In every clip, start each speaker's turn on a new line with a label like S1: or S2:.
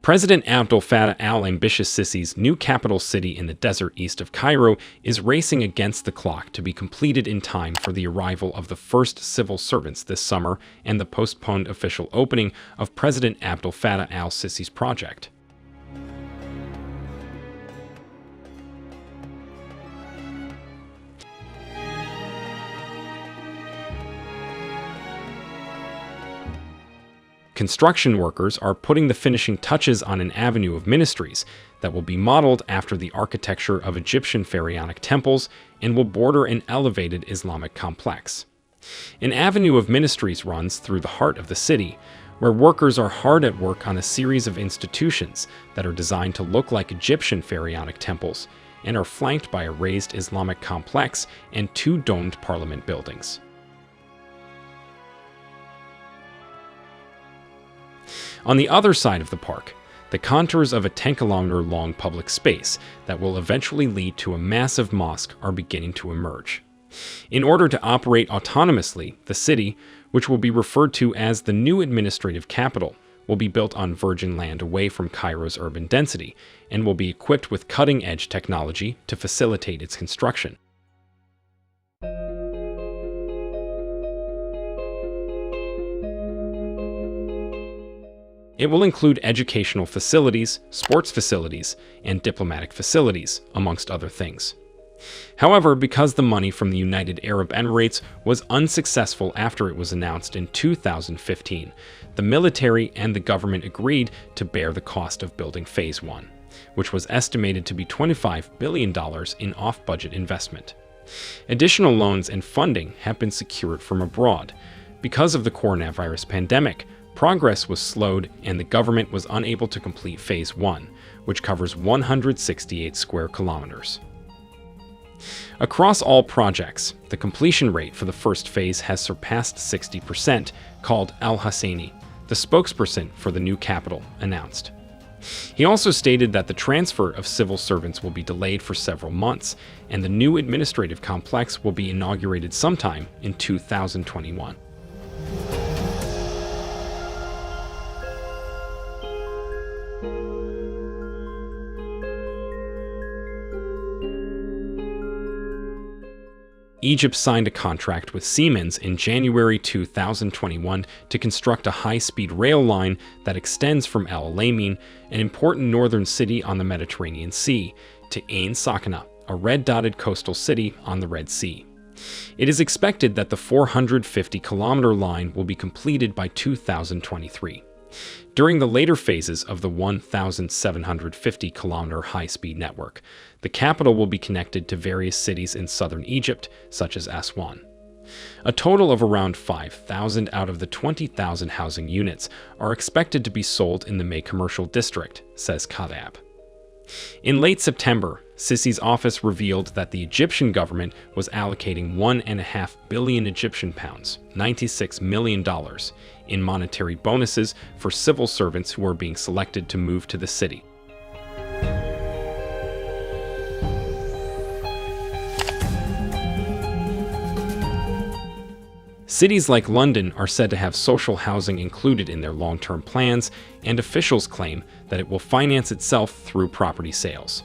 S1: President Abdel Fattah al-Ambitious Sisi's new capital city in the desert east of Cairo is racing against the clock to be completed in time for the arrival of the first civil servants this summer and the postponed official opening of President Abdel Fattah al-Sisi's project. Construction workers are putting the finishing touches on an avenue of ministries that will be modeled after the architecture of Egyptian pharaonic temples and will border an elevated Islamic complex. An avenue of ministries runs through the heart of the city, where workers are hard at work on a series of institutions that are designed to look like Egyptian pharaonic temples and are flanked by a raised Islamic complex and two domed parliament buildings. On the other side of the park, the contours of a 10-kilometer-long public space that will eventually lead to a massive mosque are beginning to emerge. In order to operate autonomously, the city, which will be referred to as the new administrative capital, will be built on virgin land away from Cairo's urban density and will be equipped with cutting-edge technology to facilitate its construction. It will include educational facilities, sports facilities, and diplomatic facilities, amongst other things. However, because the money from the United Arab Emirates was unsuccessful after it was announced in 2015, the military and the government agreed to bear the cost of building Phase 1, which was estimated to be $25 billion in off-budget investment. Additional loans and funding have been secured from abroad. Because of the coronavirus pandemic, progress was slowed and the government was unable to complete Phase 1, which covers 168 square kilometers. Across all projects, the completion rate for the first phase has surpassed 60%, called Al-Hassani, the spokesperson for the new capital, announced. He also stated that the transfer of civil servants will be delayed for several months, and the new administrative complex will be inaugurated sometime in 2021. Egypt signed a contract with Siemens in January 2021 to construct a high-speed rail line that extends from El Alamein, an important northern city on the Mediterranean Sea, to Ain Sakana, a red-dotted coastal city on the Red Sea. It is expected that the 450-kilometer line will be completed by 2023. During the later phases of the 1,750-kilometer high-speed network, the capital will be connected to various cities in southern Egypt, such as Aswan. A total of around 5,000 out of the 20,000 housing units are expected to be sold in the May commercial district, says Kadab. In late September, Sisi's office revealed that the Egyptian government was allocating 1.5 billion Egyptian pounds, $96 million, in monetary bonuses for civil servants who are being selected to move to the city. Cities like London are said to have social housing included in their long-term plans, and officials claim that it will finance itself through property sales.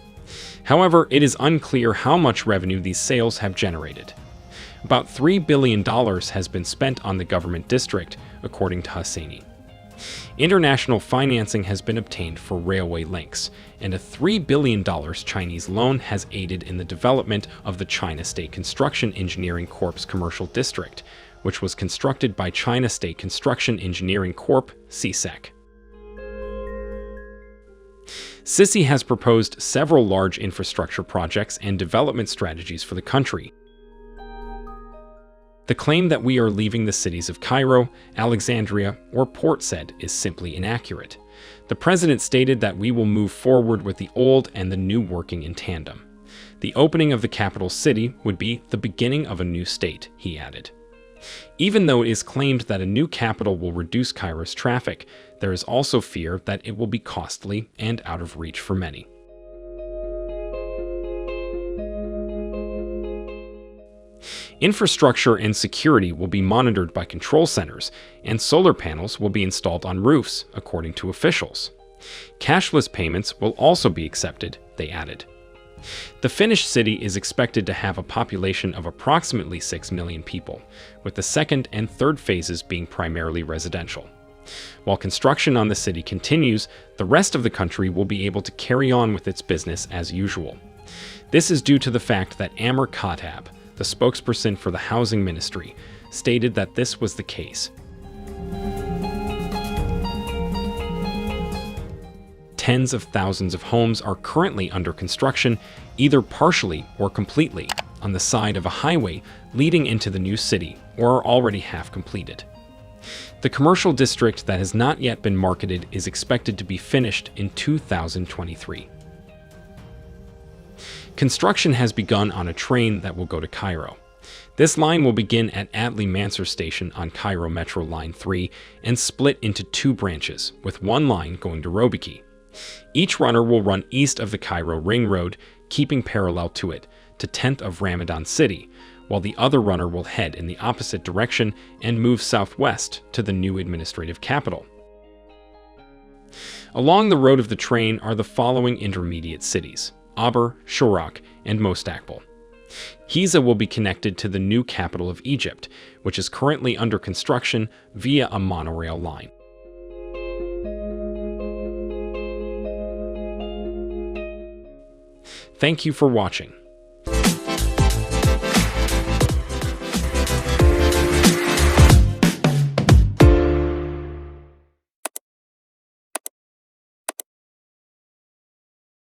S1: However, it is unclear how much revenue these sales have generated. About $3 billion has been spent on the government district, according to Hassani. International financing has been obtained for railway links, and a $3 billion Chinese loan has aided in the development of the China State Construction Engineering Corp's commercial district, which was constructed by China State Construction Engineering Corp, CSEC. Sisi has proposed several large infrastructure projects and development strategies for the country. The claim that we are leaving the cities of Cairo, Alexandria, or Port Said is simply inaccurate. The president stated that we will move forward with the old and the new working in tandem. The opening of the capital city would be the beginning of a new state, he added. Even though it is claimed that a new capital will reduce Cairo's traffic, there is also fear that it will be costly and out of reach for many. Infrastructure and security will be monitored by control centers, and solar panels will be installed on roofs, according to officials. Cashless payments will also be accepted, they added. The finished city is expected to have a population of approximately 6 million people, with the second and third phases being primarily residential. While construction on the city continues, the rest of the country will be able to carry on with its business as usual. This is due to the fact that Amr Khattab, the spokesperson for the Housing Ministry, stated that this was the case. Tens of thousands of homes are currently under construction, either partially or completely, on the side of a highway leading into the new city, or are already half completed. The commercial district that has not yet been marketed is expected to be finished in 2023. Construction has begun on a train that will go to Cairo. This line will begin at Adli Mansour Station on Cairo Metro Line 3 and split into two branches, with one line going to Robeki. Each runner will run east of the Cairo Ring Road, keeping parallel to it, to 10th of Ramadan City, while the other runner will head in the opposite direction and move southwest to the new administrative capital. Along the road of the train are the following intermediate cities: Aber, Shorak, and Mostaqbal. Giza will be connected to the new capital of Egypt, which is currently under construction via a monorail line. Thank you for watching.